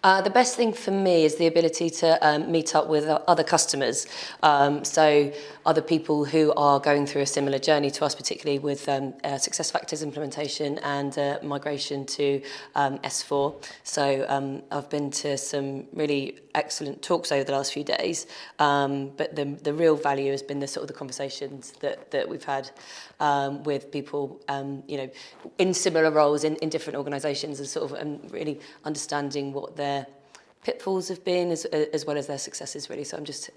The best thing for me is the ability to meet up with other customers. So other people who are going through a similar journey to us, particularly with SuccessFactors implementation and migration to S4. So I've been to some really excellent talks over the last few days, but the real value has been the sort of the conversations that we've had with people, in similar roles in different organisations, and sort of really understanding what their pitfalls have been as well as their successes, really. So I'm just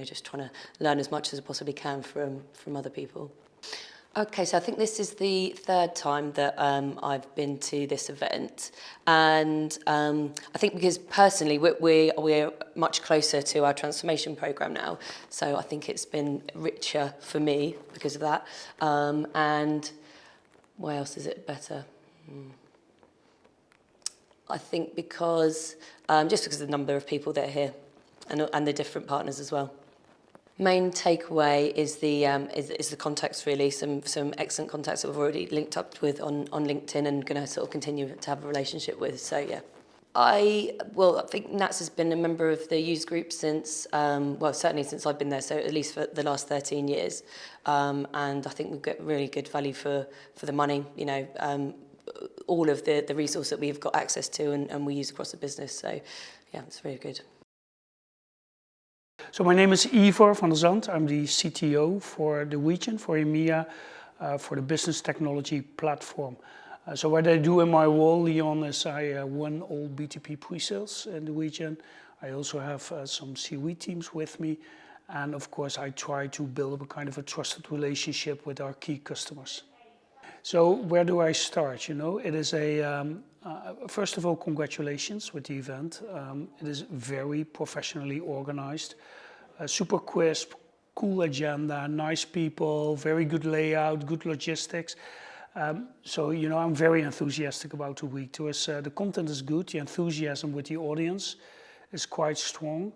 just trying to learn as much as I possibly can from other people. Okay, so I think this is the third time that I've been to this event, and I think because personally we're much closer to our transformation programme now, so I think it's been richer for me because of that. And why else is it better? I think because just because of the number of people that are here, and the different partners as well. Main takeaway is the contacts, really. Some excellent contacts that we've already linked up with on LinkedIn and going to sort of continue to have a relationship with. So yeah, I think Nats has been a member of the user group since certainly since I've been there. So at least for the last 13 years, and I think we get really good value for the money. All of the resource that we've got access to and we use across the business. So yeah, it's really good. So my name is Ivor van der Zand. I'm the CTO for the region, for EMEA, for the business technology platform. So what I do in my role, Leon, is I run all BTP pre-sales in the region. I also have some COE teams with me. And of course, I try to build up a kind of a trusted relationship with our key customers. So where do I start? It is first of all, congratulations with the event. It is very professionally organized, super crisp, cool agenda, nice people, very good layout, good logistics. So I'm very enthusiastic about the week. The content is good, the enthusiasm with the audience is quite strong.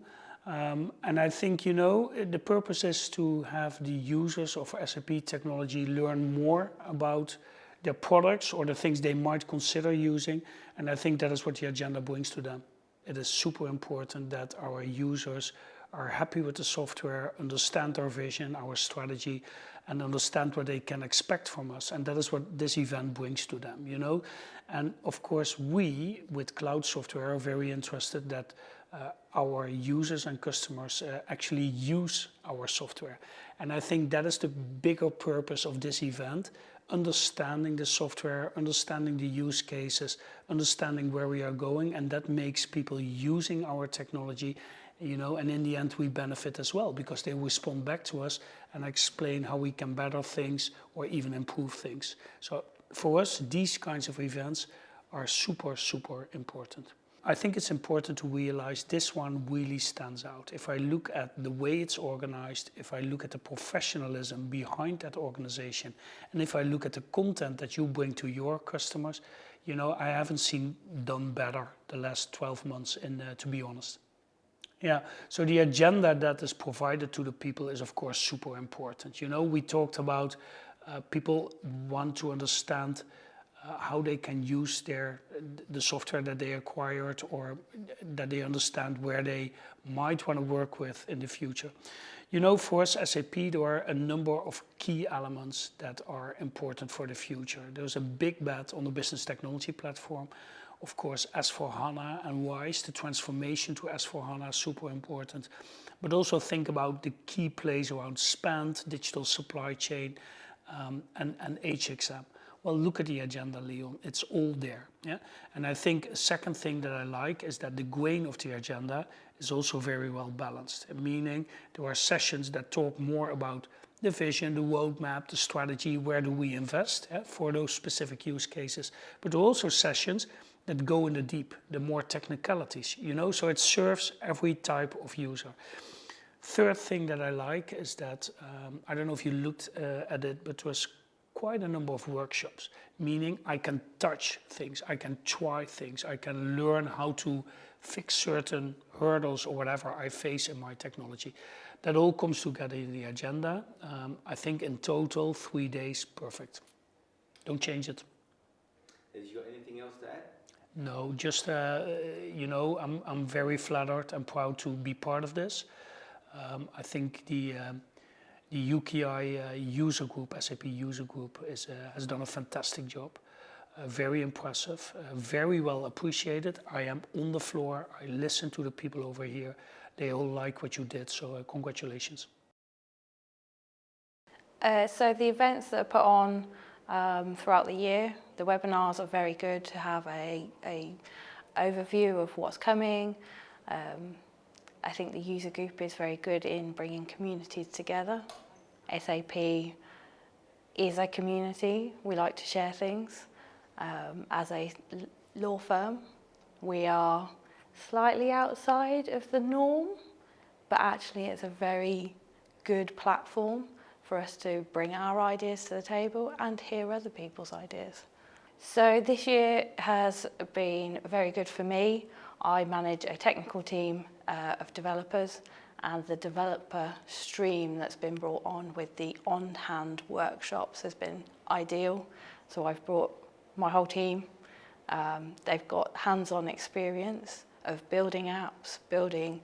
And I think, the purpose is to have the users of SAP technology learn more about their products or the things they might consider using. And I think that is what the agenda brings to them. It is super important that our users are happy with the software, understand our vision, our strategy, and understand what they can expect from us. And that is what this event brings to them, And of course, we, with cloud software, are very interested that our users and customers actually use our software. And I think that is the bigger purpose of this event, understanding the software, understanding the use cases, understanding where we are going, and that makes people using our technology, and in the end we benefit as well, because they respond back to us and explain how we can better things or even improve things. So for us, these kinds of events are super, super important. I think it's important to realize this one really stands out. If I look at the way it's organized, if I look at the professionalism behind that organization, and if I look at the content that you bring to your customers, I haven't seen done better the last 12 months, to be honest. Yeah, so the agenda that is provided to the people is of course super important. We talked about people want to understand how they can use the software that they acquired, or that they understand where they might want to work with in the future. For us, SAP, there are a number of key elements that are important for the future. There's a big bet on the business technology platform. Of course, S4HANA and RISE, the transformation to S4HANA is super important. But also think about the key plays around spend, digital supply chain, and HXM. Well, look at the agenda, Leon. It's all there. Yeah? And I think a second thing that I like is that the grain of the agenda is also very well balanced, meaning there are sessions that talk more about the vision, the roadmap, the strategy, where do we invest for those specific use cases, but there are also sessions that go in the deep, the more technicalities, so it serves every type of user. Third thing that I like is that, I don't know if you looked at it, but there was quite a number of workshops, meaning I can touch things, I can try things, I can learn how to fix certain hurdles or whatever I face in my technology. That all comes together in the agenda. I think in total, 3 days, perfect. Don't change it. Have you got anything else to add? No, just, I'm very flattered and proud to be part of this. I think the UKI user group, SAP user group, has done a fantastic job. Very impressive, very well appreciated. I am on the floor, I listen to the people over here. They all like what you did, so congratulations. So the events that are put on throughout the year, the webinars are very good to have a overview of what's coming. I think the user group is very good in bringing communities together. SAP is a community. We like to share things. As a law firm, we are slightly outside of the norm, but actually it's a very good platform for us to bring our ideas to the table and hear other people's ideas. So this year has been very good for me. I manage a technical team of developers, and the developer stream that's been brought on with the on-hand workshops has been ideal. So I've brought my whole team. They've got hands-on experience of building apps, building,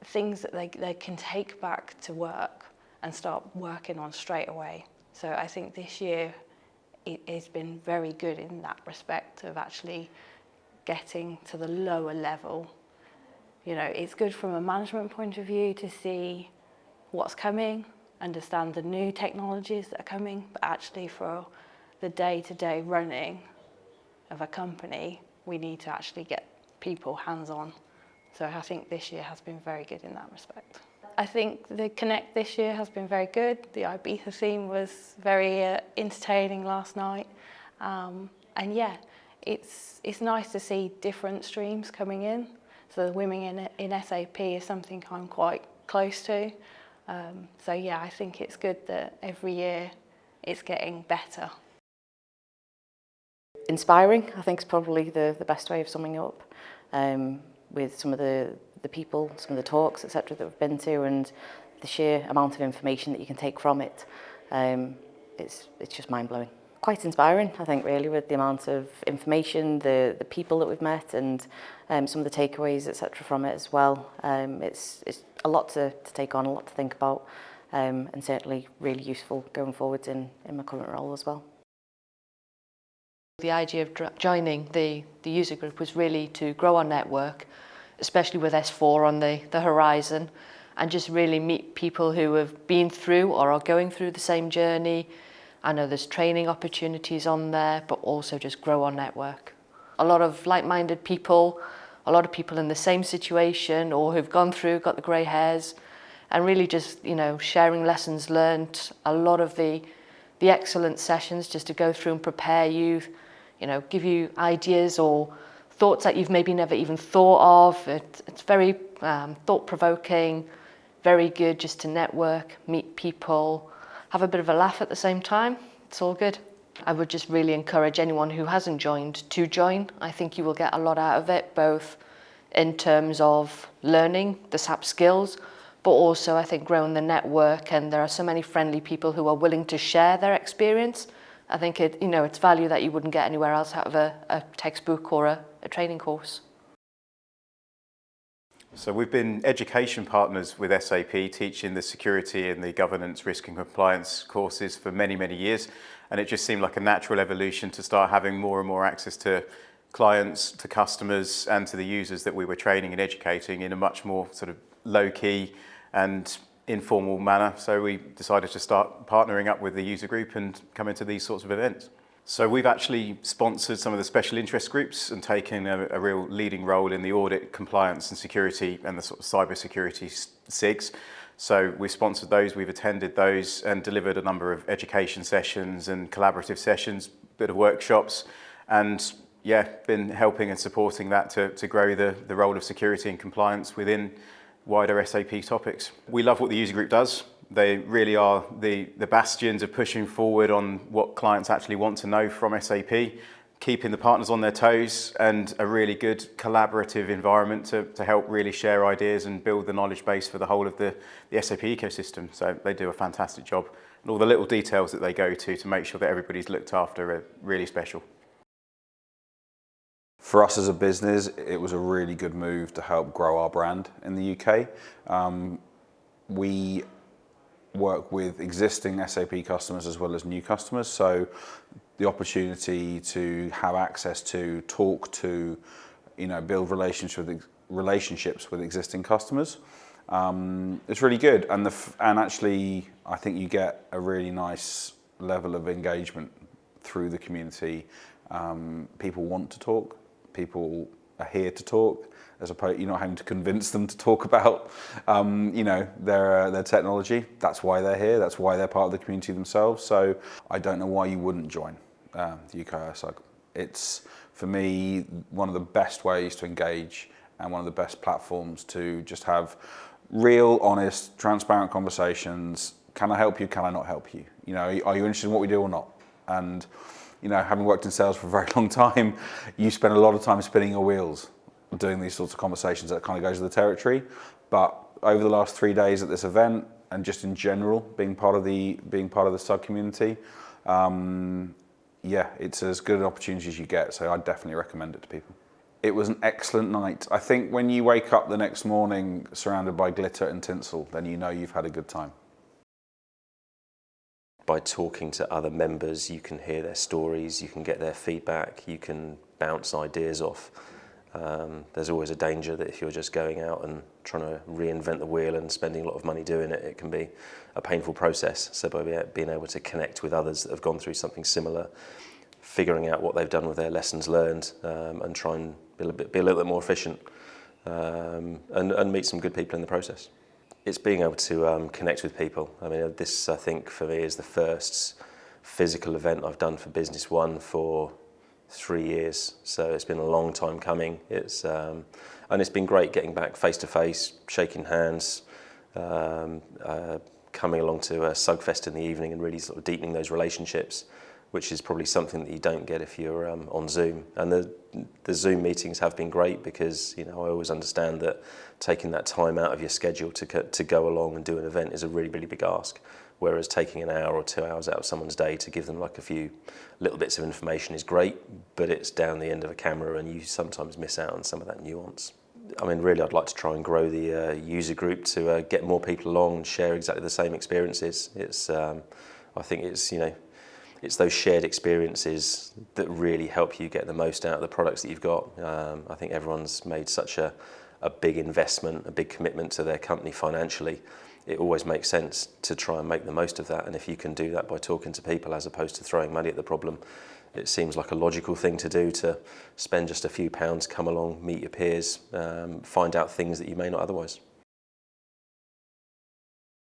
things that they can take back to work and start working on straight away. So I think this year it has been very good in that respect of actually getting to the lower level. It's good from a management point of view to see what's coming, understand the new technologies that are coming, but actually for the day-to-day running of a company, we need to actually get people hands-on. So I think this year has been very good in that respect. I think the Connect this year has been very good. The Ibiza theme was very entertaining last night. And yeah, it's nice to see different streams coming in. So the women in SAP is something I'm quite close to. So yeah, I think it's good that every year it's getting better. Inspiring, I think, is probably the best way of summing it up, with some of the people, some of the talks, etc. that we've been to, and the sheer amount of information that you can take from it. It's just mind-blowing. Quite inspiring, I think, really, with the amount of information, the people that we've met, and some of the takeaways, etc. from it as well. It's a lot to take on, a lot to think about, and certainly really useful going forwards in my current role as well. The idea of joining the user group was really to grow our network, especially with S4 on the horizon, and just really meet people who have been through or are going through the same journey. I know there's training opportunities on there, but also just grow our network. A lot of like-minded people, a lot of people in the same situation or who've gone through, got the grey hairs, and really just, sharing lessons learned. A lot of the excellent sessions just to go through and prepare you, give you ideas or thoughts that you've maybe never even thought of. It's very thought-provoking, very good just to network, meet people, have a bit of a laugh at the same time. It's all good. I would just really encourage anyone who hasn't joined to join. I think you will get a lot out of it, both in terms of learning the SAP skills, but also I think growing the network, and there are so many friendly people who are willing to share their experience. I think it's value that you wouldn't get anywhere else out of a textbook or a training course. So we've been education partners with SAP, teaching the security and the governance, risk and compliance courses for many, many years. And it just seemed like a natural evolution to start having more and more access to clients, to customers, and to the users that we were training and educating in a much more sort of low-key and informal manner. So we decided to start partnering up with the user group and come into these sorts of events. So we've actually sponsored some of the special interest groups and taken a real leading role in the audit, compliance and security and the sort of cyber security SIGs. So we've sponsored those, we've attended those and delivered a number of education sessions and collaborative sessions, bit of workshops, and yeah, been helping and supporting that to grow the role of security and compliance within wider SAP topics. We love what the user group does. They really are the bastions of pushing forward on what clients actually want to know from SAP, keeping the partners on their toes, and a really good collaborative environment to help really share ideas and build the knowledge base for the whole of the SAP ecosystem. So they do a fantastic job. And all the little details that they go to make sure that everybody's looked after are really special. For us as a business, it was a really good move to help grow our brand in the UK. We work with existing SAP customers as well as new customers, so the opportunity to have access to, talk to, build relationships with existing customers, it's really good. And actually, I think you get a really nice level of engagement through the community. People want to talk. People are here to talk, as opposed you're not having to convince them to talk about their technology. That's why they're here. That's why they're part of the community themselves. So I don't know why you wouldn't join the UKISUG. It's, for me, one of the best ways to engage and one of the best platforms to just have real, honest, transparent conversations. Can I help you? Can I not help you? Are you interested in what we do or not? And having worked in sales for a very long time, you spend a lot of time spinning your wheels doing these sorts of conversations. That kind of goes with the territory. But over the last 3 days at this event, and just in general, being part of the SUG community, it's as good an opportunity as you get. So I definitely recommend it to people. It was an excellent night. I think when you wake up the next morning surrounded by glitter and tinsel, then you know you've had a good time. By talking to other members, you can hear their stories, you can get their feedback, you can bounce ideas off. There's always a danger that if you're just going out and trying to reinvent the wheel and spending a lot of money doing it, it can be a painful process. So by being able to connect with others that have gone through something similar, figuring out what they've done with their lessons learned, and try and be a little bit more efficient, and meet some good people in the process. It's being able to connect with people. I mean, this, I think, for me is the first physical event I've done for Business One for 3 years. So it's been a long time coming. And it's been great getting back face to face, shaking hands, coming along to a SUGFest in the evening and really sort of deepening those relationships, which is probably something that you don't get if you're on Zoom. And the Zoom meetings have been great because I always understand that taking that time out of your schedule to go along and do an event is a really, really big ask. Whereas taking an hour or 2 hours out of someone's day to give them like a few little bits of information is great, but it's down the end of a camera and you sometimes miss out on some of that nuance. I mean, really, I'd like to try and grow the user group to get more people along and share exactly the same experiences. I think it's those shared experiences that really help you get the most out of the products that you've got. I think everyone's made such a big investment, a big commitment to their company financially. It always makes sense to try and make the most of that. And if you can do that by talking to people as opposed to throwing money at the problem, it seems like a logical thing to do, to spend just a few pounds, come along, meet your peers, find out things that you may not otherwise.